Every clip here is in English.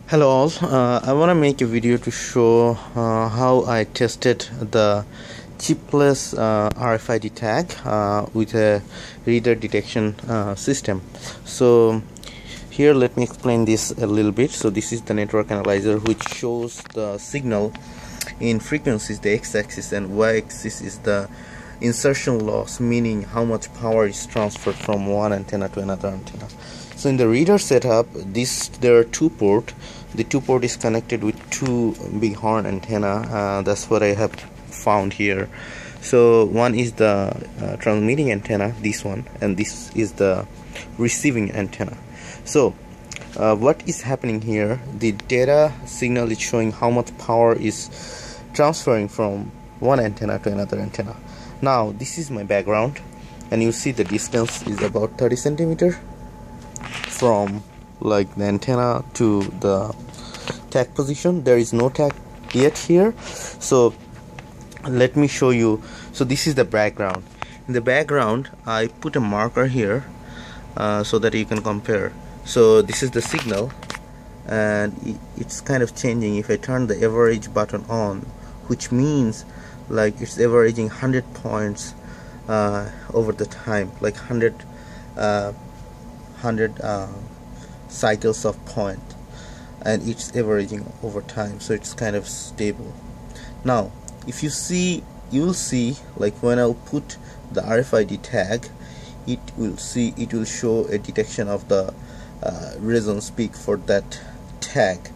Hello all, I want to make a video to show how I tested the chipless RFID tag with a reader detection system. So here let me explain this a little bit. So this is the network analyzer which shows the signal in frequencies, the x-axis, and y-axis is the insertion loss, meaning how much power is transferred from one antenna to another antenna. So in the reader setup, there are two ports. The two port is connected with two big horn antenna. That's what I have found here. So one is the transmitting antenna, this one, and this is the receiving antenna. So what is happening here, the data signal is showing how much power is transferring from one antenna to another antenna. Now this is my background, and you see the distance is about 30 centimeters from like the antenna to the tag position. There is no tag yet here, so let me show you. So this is the background. In the background I put a marker here so that you can compare. So this is the signal, and it's kind of changing. If I turn the average button on, which means like it's averaging 100 points over the time, like 100 cycles of point, and it's averaging over time, so it's kind of stable. Now if you see, you will see like when I'll put the RFID tag, it will show a detection of the resonance peak for that tag,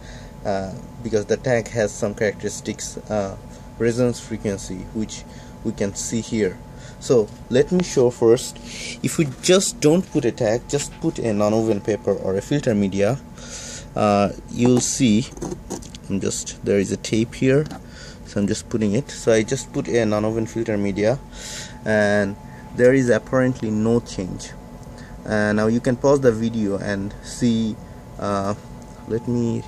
because the tag has some characteristics, resonance frequency, which we can see here. So let me show first. If we just don't put a tag, just put a non-woven paper or a filter media, you'll see there is a tape here, so I'm just putting it. So I just put a non-woven filter media, and there is apparently no change. Now you can pause the video and see. Let me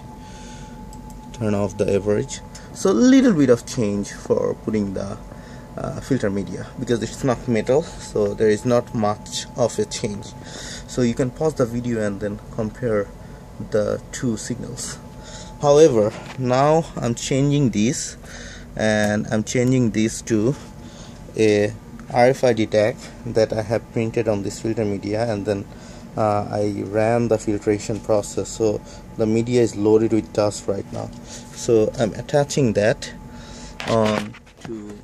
turn off the average. So a little bit of change for putting the filter media, because it's not metal, so there is not much of a change. So you can pause the video and then compare the two signals. However, now I'm changing this, and I'm changing this to a RFID tag that I have printed on this filter media, and then I ran the filtration process. So the media is loaded with dust right now. So I'm attaching that onto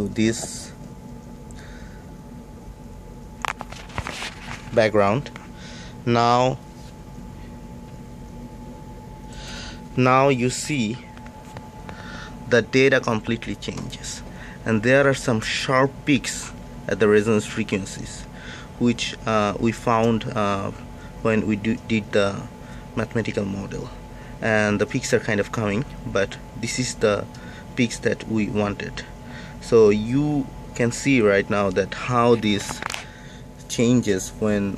this background. Now you see the data completely changes, and there are some sharp peaks at the resonance frequencies, which we found when we did the mathematical model, and the peaks are kind of coming, but this is the peaks that we wanted. So you can see right now that how this changes when